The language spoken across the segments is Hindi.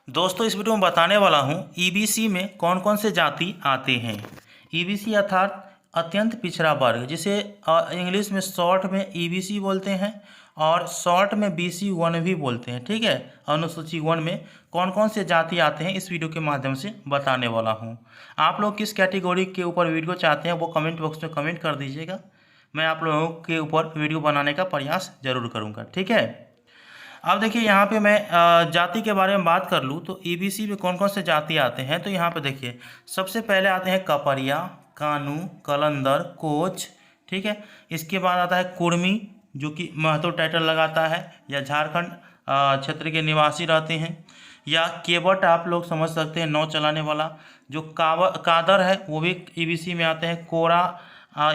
दोस्तों इस वीडियो में बताने वाला हूँ ईबीसी में कौन कौन से जाति आते हैं। ईबीसी अर्थात अत्यंत पिछड़ा वर्ग, जिसे इंग्लिश में शॉर्ट में ईबीसी बोलते हैं और शॉर्ट में BC1 भी बोलते हैं। ठीक है, अनुसूची 1 में कौन कौन से जाति आते हैं इस वीडियो के माध्यम से बताने वाला हूँ। आप लोग किस कैटेगरी के ऊपर वीडियो चाहते हैं वो कमेंट बॉक्स में कमेंट कर दीजिएगा। मैं आप लोगों के ऊपर वीडियो बनाने का प्रयास जरूर करूँगा। ठीक है, अब देखिए यहाँ पे मैं जाति के बारे में बात कर लूँ तो ईबीसी में कौन कौन से जाति आते हैं। तो यहाँ पे देखिए सबसे पहले आते हैं कपरिया, कानू, कलंदर, कोच। ठीक है, इसके बाद आता है कुर्मी जो कि महतो टाइटल लगाता है या झारखंड क्षेत्र के निवासी रहते हैं, या केवट आप लोग समझ सकते हैं नाव चलाने वाला। जो कादर है वो भी ईबीसी में आते हैं। कोरा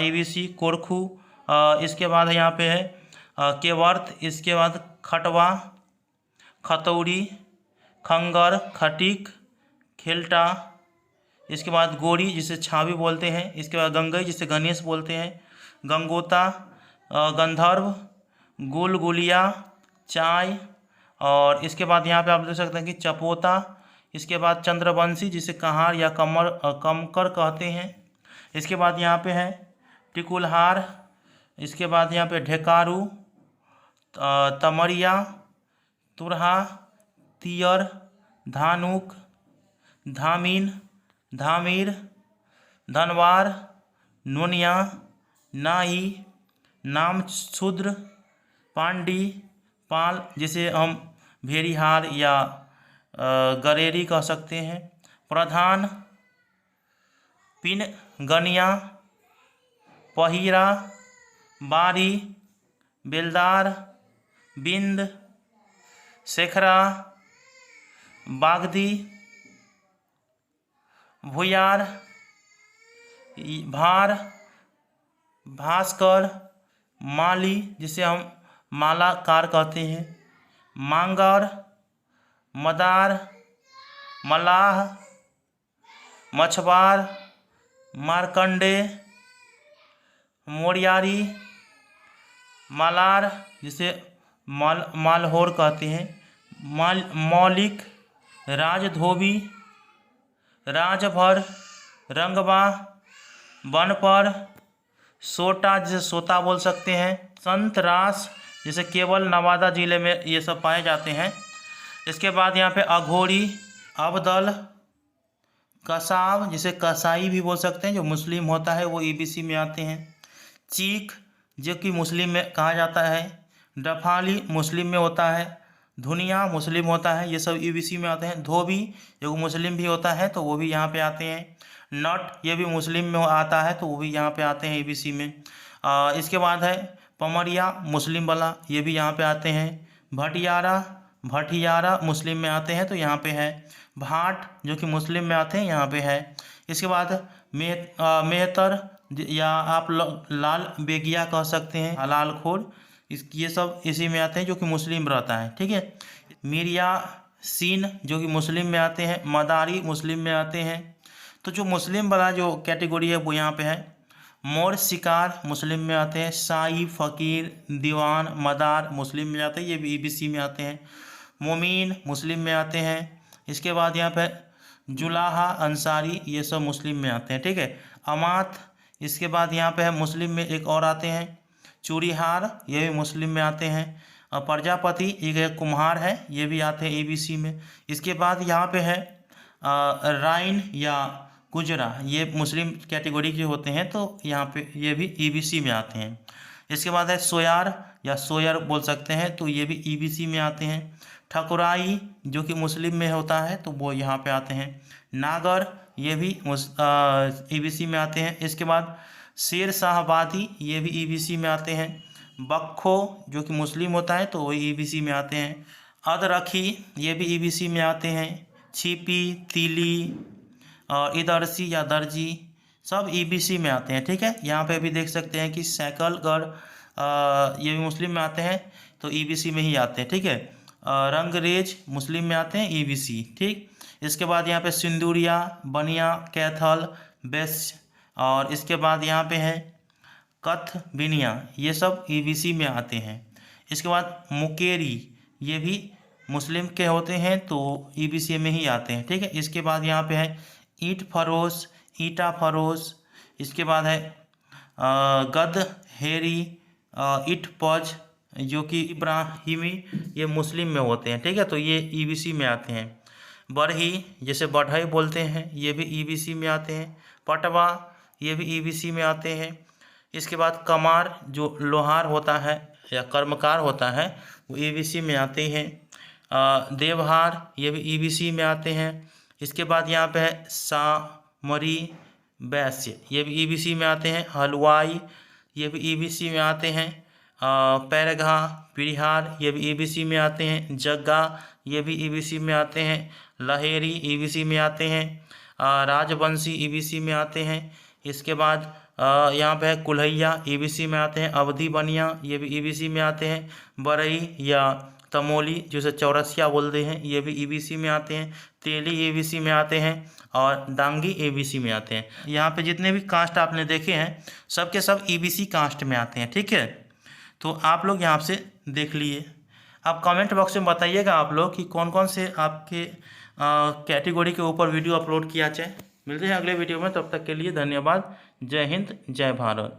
ईबीसी, कोरखू, इसके बाद यहाँ पे है केवर्थ, इसके बाद खटवा, खतौरी, खंगर, खटीक, खेल्टा, इसके बाद गोरी जिसे छावी बोलते हैं, इसके बाद गंगई जिसे गणेश बोलते हैं, गंगोता, गंधर्व, गुलगुलिया, चाय, और इसके बाद यहाँ पे आप देख सकते हैं कि चपोता, इसके बाद चंद्रवंशी जिसे कहार या कमकर कहते हैं। इसके बाद यहाँ पे है टिकुलहार, इसके बाद यहाँ पे ढेकारू, तमरिया, तुरहा, तियर, धानुक, धामीन, धामीर, धनवार, नोनिया, नाई, नामशूद्र, पांडी, पाल जिसे हम भेड़िहार या गरेरी कह सकते हैं, प्रधान, पिन, गनिया, पहिरा, बारी, बेलदार, बिंद, शेखरा, बागदी, भुयार, भार, भास्कर, माली जिसे हम मालाकार कहते हैं, मांगर, मदार, मलाह, मछवार, मारकंडे, मोरियारी, मालार जिसे मालहोर कहते हैं, मौलिक, राजधोबी, राजभर, रंगबा, बनपर, सोटा जिसे सोता बोल सकते हैं, संतरास जिसे केवल नवादा जिले में ये सब पाए जाते हैं। इसके बाद यहाँ पे अघोरी, अबदल, कसाब जिसे कसाई भी बोल सकते हैं जो मुस्लिम होता है वो ईबीसी में आते हैं, चीख जो कि मुस्लिम में कहा जाता है, डफाली मुस्लिम में होता है, धुनिया मुस्लिम होता है, ये सब ईबीसी में आते हैं। धोबी जो मुस्लिम भी होता है तो वो भी यहाँ पे आते हैं। नट ये भी मुस्लिम में आता है तो वो भी यहाँ पे आते हैं ईबीसी में। इसके बाद है पमरिया मुस्लिम वाला, ये भी यहाँ पे आते हैं। भटियारा मुस्लिम में आते हैं तो यहाँ पे है। भाट जो कि मुस्लिम में आते हैं यहाँ पे है। इसके बाद मेहतर या आप लाल बेगिया कह सकते हैं, हलाल खोर, ये सब इसी में आते हैं जो कि मुस्लिम रहता है। ठीक है, मिरिया सीन जो कि मुस्लिम में आते हैं, मदारी मुस्लिम में आते हैं। तो जो मुस्लिम वाला जो कैटेगरी है वो यहाँ पे है। मोर शिकार मुस्लिम में आते हैं। शाही, फ़कीर, दीवान, मदार मुस्लिम में आते हैं, ये भी ईबीसी में आते हैं। मोमीन मुस्लिम में आते हैं। इसके बाद यहाँ पे जुलाहा, अंसारी, ये सब मुस्लिम में आते हैं। ठीक है, अमात, इसके बाद यहाँ पे है मुस्लिम में एक और आते हैं चूड़ीहार, ये भी मुस्लिम में आते हैं। और प्रजापति एक कुम्हार है, ये भी आते हैं ईबीसी में। इसके बाद यहाँ पे है राइन या गुजरा, ये मुस्लिम कैटेगरी के होते हैं तो यहाँ पे ये भी ईबीसी में आते हैं। इसके बाद है सोयार या सोयर बोल सकते हैं तो ये भी ईबीसी में आते हैं। ठकुराई जो कि मुस्लिम में होता है तो वो यहाँ पे आते हैं। नागर ये भी ईबीसी में आते हैं। इसके बाद शेर शाहबादी ये भी ईबीसी में आते हैं। बख्खो जो कि मुस्लिम होता है तो वो ईबीसी में आते हैं। अदरखी ये भी ईबीसी में आते हैं। छिपी, तिली और इदरसी या दर्जी सब ईबीसी में आते हैं। ठीक है, यहाँ पे भी देख सकते हैं कि सैकलगढ़ ये भी मुस्लिम में आते हैं तो ईबीसी में ही आते हैं। ठीक है, रंगरेज मुस्लिम में आते हैं ईबीसी। ठीक, इसके बाद यहाँ पे सिंदूरिया, बनिया, कैथल, बेस, और इसके बाद यहाँ पे है कथ, बिनिया, ये सब ईबीसी में आते हैं। इसके बाद मुकेरी ये भी मुस्लिम के होते हैं तो ईबीसी में ही आते हैं। ठीक है, इसके बाद यहाँ पे है ईट फरोश, ईटा फरोश। इसके बाद है गद हेरी, इट पज, जो कि इब्राहिमी, ये मुस्लिम में होते हैं। ठीक है, तो ये ईबीसी में आते हैं। बरही, जैसे बढ़ई बोलते हैं, ये भी ईबीसी में आते हैं। पटवा, ये भी ईबीसी में आते हैं। इसके बाद कमार, जो लोहार होता है या कर्मकार होता है, वो ईबीसी में आते हैं। देवहार, ये भी ईबीसी में आते हैं। इसके बाद यहाँ पे है सामरी वैश्य, ये भी ईबीसी में आते हैं। हलवाई, ये भी ईबीसी में आते हैं। पैरघा, पिरिहार, ये भी ईबीसी में आते हैं। जग्गा, ये भी ईबीसी में आते हैं। लहेरी ईबीसी में आते हैं। राजवंशी ईबीसी में आते हैं। इसके बाद यहाँ पे है कुल्हैया, ईबीसी में आते हैं। अवधी बनिया, ये भी ईबीसी में आते हैं। बरई या तमोली, जिसे चौरसिया बोलते हैं, ये भी ईबीसी में आते हैं। तेली ईबीसी में आते हैं और डांगी ईबीसी में आते हैं। यहाँ पे जितने भी कास्ट आपने देखे हैं सब के सब ईबीसी कास्ट में आते हैं। ठीक है, तो आप लोग यहाँ से देख लिए। आप कमेंट बॉक्स में बताइएगा आप लोग कि कौन कौन से आपके कैटेगरी के ऊपर वीडियो अपलोड किया जाए। मिलते हैं अगले वीडियो में, तब तक के लिए धन्यवाद। जय हिंद, जय भारत।